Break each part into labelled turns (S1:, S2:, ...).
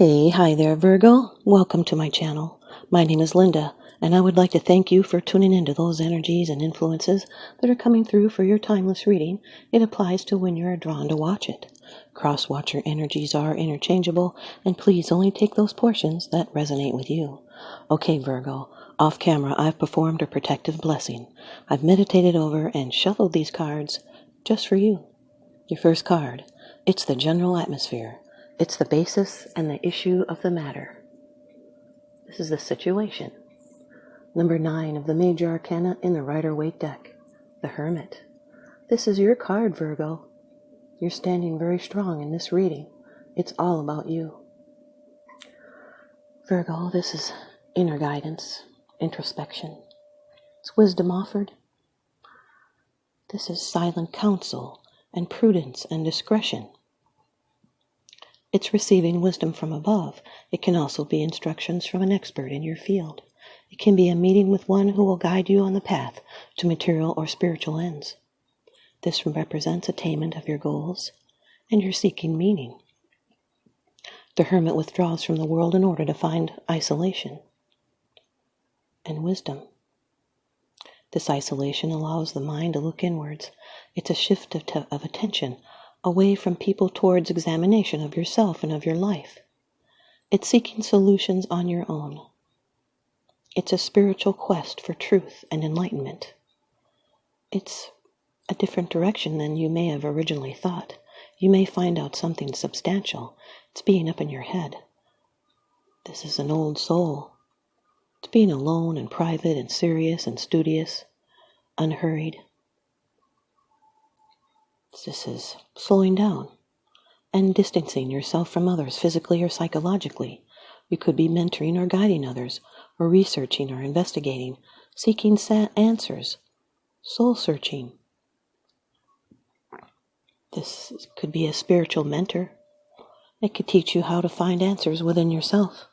S1: Hi there, Virgo. Welcome to my channel. My name is Lynda, and I would like to thank you for tuning into those energies and influences that are coming through for your timeless reading. It applies to when you're drawn to watch it. Cross-watcher energies are interchangeable, and please only take those portions that resonate with you. Okay, Virgo, off camera I've performed a protective blessing. I've meditated over and shuffled these cards just for you. Your first card, it's the general atmosphere. It's the basis and the issue of the matter. This is the situation. Number 9 of the major arcana in the Rider-Waite deck, the Hermit. This is your card, Virgo. You're standing very strong in this reading. It's all about you. Virgo, this is inner guidance, introspection. It's wisdom offered. This is silent counsel and prudence and discretion. It's receiving wisdom from above. It can also be instructions from an expert in your field. It can be a meeting with one who will guide you on the path to material or spiritual ends. This represents attainment of your goals, and you're seeking meaning. The Hermit withdraws from the world in order to find isolation and wisdom. This isolation allows the mind to look inwards. It's a shift of attention away from people towards examination of yourself and of your life. It's seeking solutions on your own. It's a spiritual quest for truth and enlightenment. It's a different direction than you may have originally thought. You may find out something substantial. It's being up in your head. This is an old soul. It's being alone and private and serious and studious, unhurried. This is slowing down and distancing yourself from others physically or psychologically. You could be mentoring or guiding others, or researching or investigating, seeking answers, soul searching. This could be a spiritual mentor. It could teach you how to find answers within yourself.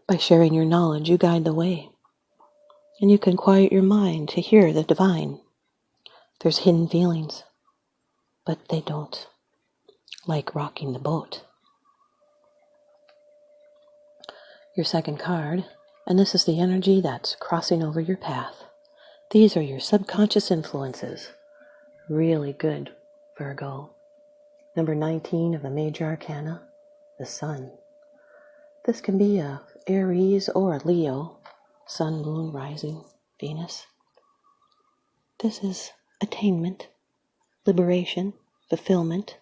S1: By sharing your knowledge, you guide the way, and you can quiet your mind to hear the divine. There's hidden feelings, but they don't like rocking the boat. Your second card, and this is the energy that's crossing over your path. These are your subconscious influences. Really good, Virgo. Number 19 of the major arcana, the Sun. This can be a Aries or a Leo, Sun, Moon, Rising, Venus. This is attainment, liberation, fulfillment,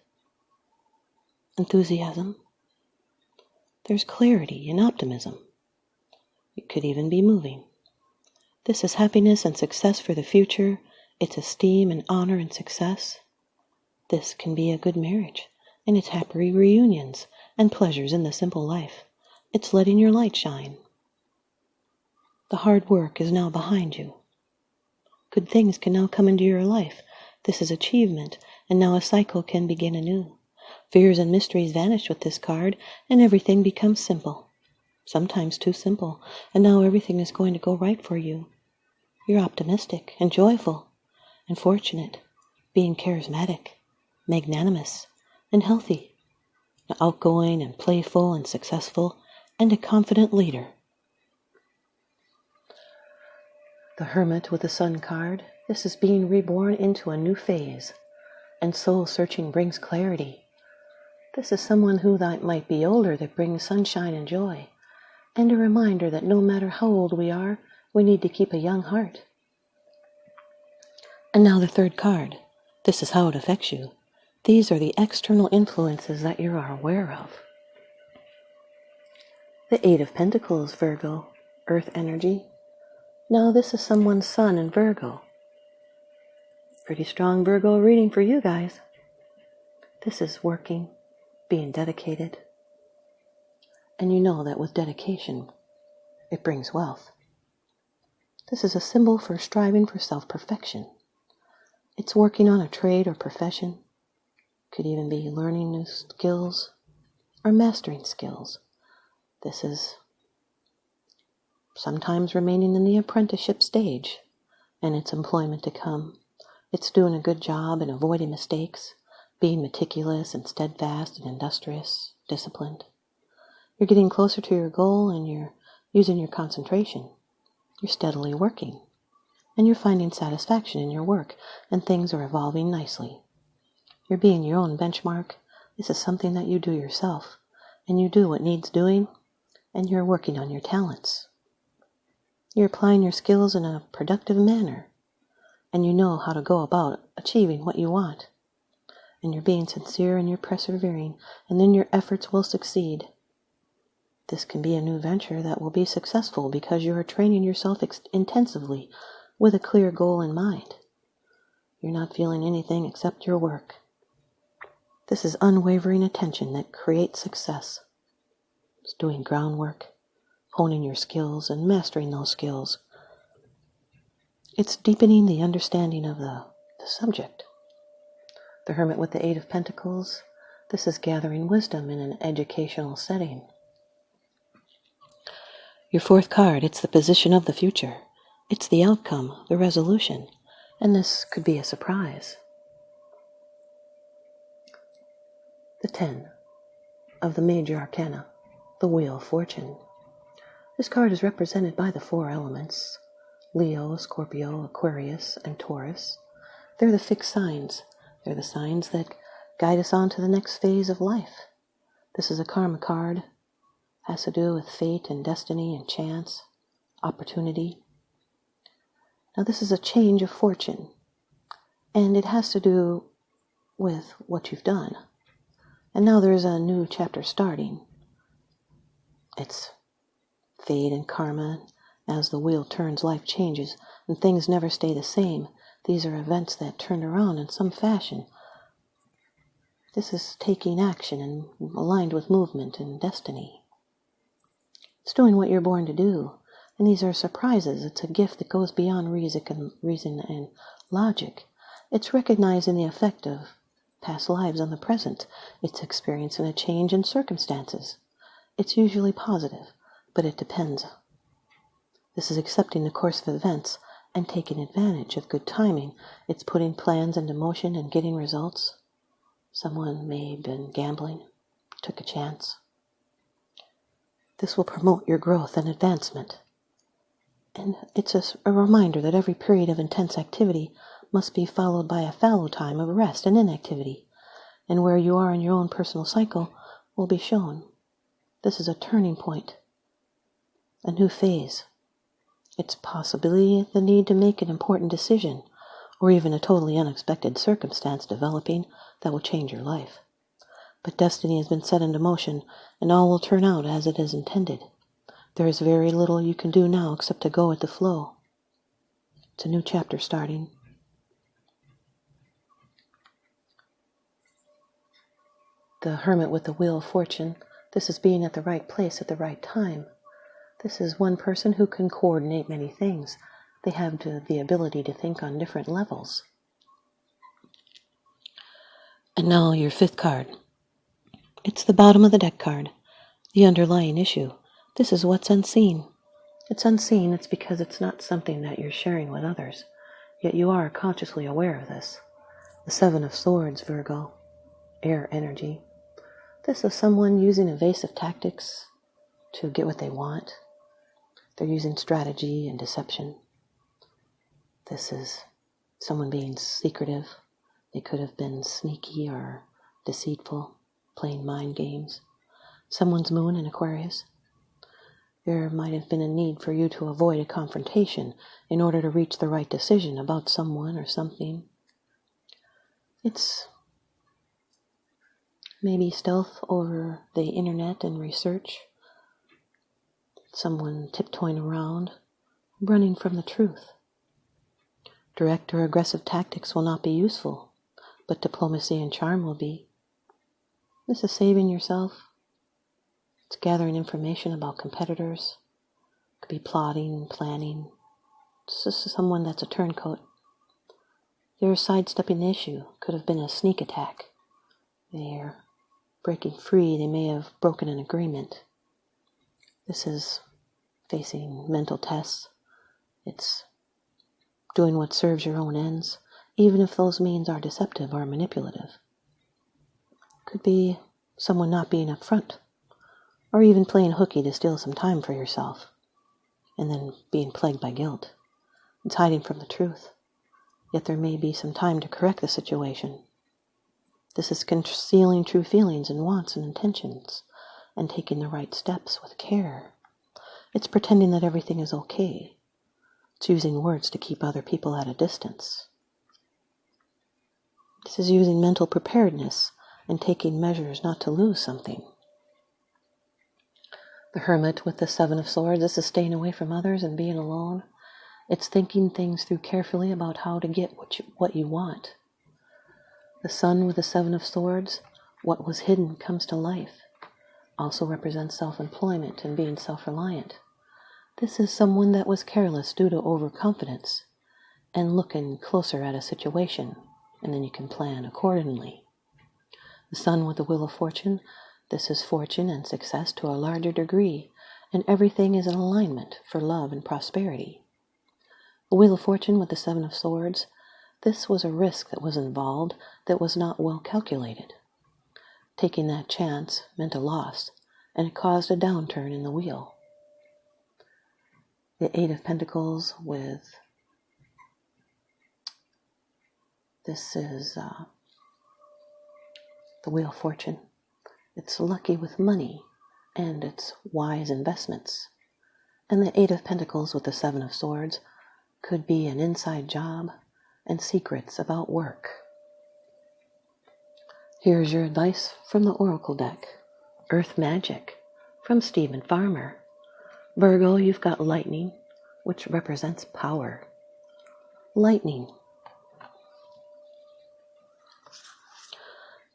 S1: enthusiasm. There's clarity and optimism. It could even be moving. This is happiness and success for the future. It's esteem and honor and success. This can be a good marriage, and it's happy reunions and pleasures in the simple life. It's letting your light shine. The hard work is now behind you. Good things can now come into your life. This is achievement, and now a cycle can begin anew. Fears and mysteries vanish with this card, and everything becomes simple. Sometimes too simple, and now everything is going to go right for you. You're optimistic and joyful and fortunate, being charismatic, magnanimous, and healthy, outgoing and playful and successful, and a confident leader. The Hermit with the Sun card, this is being reborn into a new phase, and soul searching brings clarity. This is someone who might be older that brings sunshine and joy, and a reminder that no matter how old we are, we need to keep a young heart. And now the third card, this is how it affects you. These are the external influences that you are aware of. The 8 of Pentacles, Virgo, Earth energy. Now this is someone's Sun in Virgo. Pretty strong Virgo reading for you guys. This is working, being dedicated. And you know that with dedication, it brings wealth. This is a symbol for striving for self-perfection. It's working on a trade or profession. Could even be learning new skills or mastering skills. This is sometimes remaining in the apprenticeship stage, and it's employment to come. It's doing a good job and avoiding mistakes, being meticulous and steadfast and industrious, disciplined. You're getting closer to your goal and you're using your concentration. You're steadily working and you're finding satisfaction in your work and things are evolving nicely. You're being your own benchmark. This is something that you do yourself and you do what needs doing and you're working on your talents. You're applying your skills in a productive manner and you know how to go about achieving what you want. And you're being sincere and you're persevering and then your efforts will succeed. This can be a new venture that will be successful because you are training yourself intensively with a clear goal in mind. You're not feeling anything except your work. This is unwavering attention that creates success. It's doing groundwork, honing your skills and mastering those skills. It's deepening the understanding of the subject. The Hermit with the 8 of Pentacles, this is gathering wisdom in an educational setting. Your 4th card, it's the position of the future. It's the outcome, the resolution, and this could be a surprise. The 10 of the major arcana, the Wheel of Fortune. This card is represented by the 4 elements, Leo, Scorpio, Aquarius, and Taurus. They're the fixed signs. They're the signs that guide us on to the next phase of life. This is a karma card. Has to do with fate and destiny and chance, opportunity. Now this is a change of fortune, and it has to do with what you've done. And now there's a new chapter starting. It's fate and karma. As the wheel turns, life changes, and things never stay the same. These are events that turn around in some fashion. This is taking action and aligned with movement and destiny. It's doing what you're born to do, and these are surprises. It's a gift that goes beyond reason and logic. It's recognizing the effect of past lives on the present. It's experiencing a change in circumstances. It's usually positive, but it depends. This is accepting the course of events and taking advantage of good timing. It's putting plans into motion and getting results. Someone may have been gambling, took a chance. This will promote your growth and advancement. And it's a reminder that every period of intense activity must be followed by a fallow time of rest and inactivity. And where you are in your own personal cycle will be shown. This is a turning point, a new phase. It's possibly the need to make an important decision, or even a totally unexpected circumstance developing that will change your life. But destiny has been set into motion, and all will turn out as it is intended. There is very little you can do now except to go with the flow. It's a new chapter starting. The Hermit with the Wheel of Fortune, this is being at the right place at the right time. This is one person who can coordinate many things. They have the ability to think on different levels. And now your 5th card. It's the bottom of the deck card, the underlying issue. This is what's unseen. It's unseen, it's because it's not something that you're sharing with others, yet you are consciously aware of this. The 7 of Swords, Virgo, air energy. This is someone using evasive tactics to get what they want. They're using strategy and deception. This is someone being secretive. They could have been sneaky or deceitful, playing mind games. Someone's moon in Aquarius. There might have been a need for you to avoid a confrontation in order to reach the right decision about someone or something. It's maybe stealth over the internet and research. Someone tiptoeing around, running from the truth. Direct or aggressive tactics will not be useful, but diplomacy and charm will be. This is saving yourself. It's gathering information about competitors. It could be plotting and planning. This is someone that's a turncoat. They're sidestepping the issue. Could have been a sneak attack. They're breaking free. They may have broken an agreement. This is facing mental tests. It's doing what serves your own ends, even if those means are deceptive or manipulative. Could be someone not being upfront, or even playing hooky to steal some time for yourself, and then being plagued by guilt. It's hiding from the truth, yet there may be some time to correct the situation. This is concealing true feelings and wants and intentions, and taking the right steps with care. It's pretending that everything is okay. It's using words to keep other people at a distance. This is using mental preparedness and taking measures not to lose something. The Hermit with the Seven of Swords, this is staying away from others and being alone. It's thinking things through carefully about how to get what you want. The Sun with the Seven of Swords, what was hidden comes to life, also represents self-employment and being self-reliant. This is someone that was careless due to overconfidence and looking closer at a situation, and then you can plan accordingly. The Sun with the Wheel of Fortune, this is fortune and success to a larger degree, and everything is in alignment for love and prosperity. The Wheel of Fortune with the Seven of Swords, this was a risk that was involved that was not well calculated. Taking that chance meant a loss, and it caused a downturn in the wheel. The Eight of Pentacles with, this is the Wheel of Fortune. It's lucky with money, and it's wise investments. And the Eight of Pentacles with the Seven of Swords could be an inside job and secrets about work. Here's your advice from the Oracle deck. Earth Magic from Stephen Farmer. Virgo, you've got lightning, which represents power. Lightning.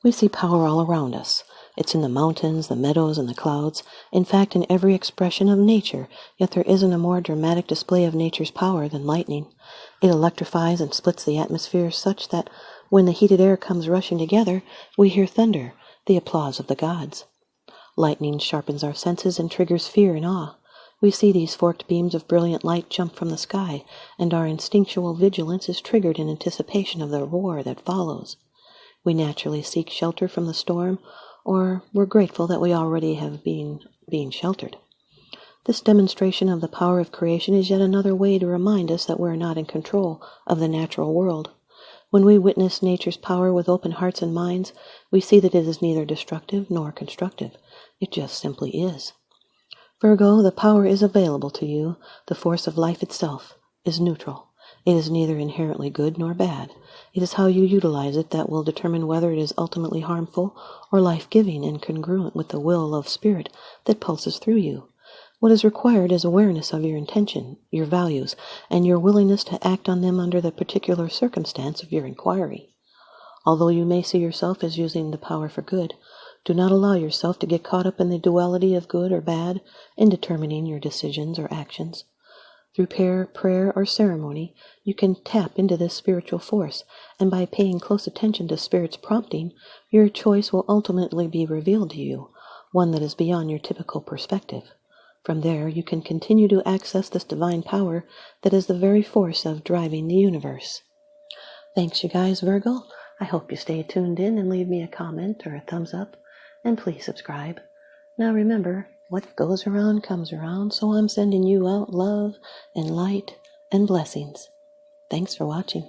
S1: We see power all around us. It's in the mountains, the meadows, and the clouds. In fact, in every expression of nature, yet there isn't a more dramatic display of nature's power than lightning. It electrifies and splits the atmosphere such that when the heated air comes rushing together, we hear thunder, the applause of the gods. Lightning sharpens our senses and triggers fear and awe. We see these forked beams of brilliant light jump from the sky, and our instinctual vigilance is triggered in anticipation of the roar that follows. We naturally seek shelter from the storm, or we're grateful that we already have been being sheltered. This demonstration of the power of creation is yet another way to remind us that we're not in control of the natural world. When we witness nature's power with open hearts and minds, we see that it is neither destructive nor constructive. It just simply is. Virgo, the power is available to you. The force of life itself is neutral. It is neither inherently good nor bad. It is how you utilize it that will determine whether it is ultimately harmful or life-giving and congruent with the will of spirit that pulses through you. What is required is awareness of your intention, your values, and your willingness to act on them under the particular circumstance of your inquiry. Although you may see yourself as using the power for good, do not allow yourself to get caught up in the duality of good or bad in determining your decisions or actions. Through prayer, or ceremony, you can tap into this spiritual force, and by paying close attention to Spirit's prompting, your choice will ultimately be revealed to you, one that is beyond your typical perspective. From there, you can continue to access this divine power that is the very force of driving the universe. Thanks, you guys, Virgo. I hope you stay tuned in and leave me a comment or a thumbs up, and please subscribe. Now remember, what goes around comes around, so I'm sending you out love and light and blessings. Thanks for watching.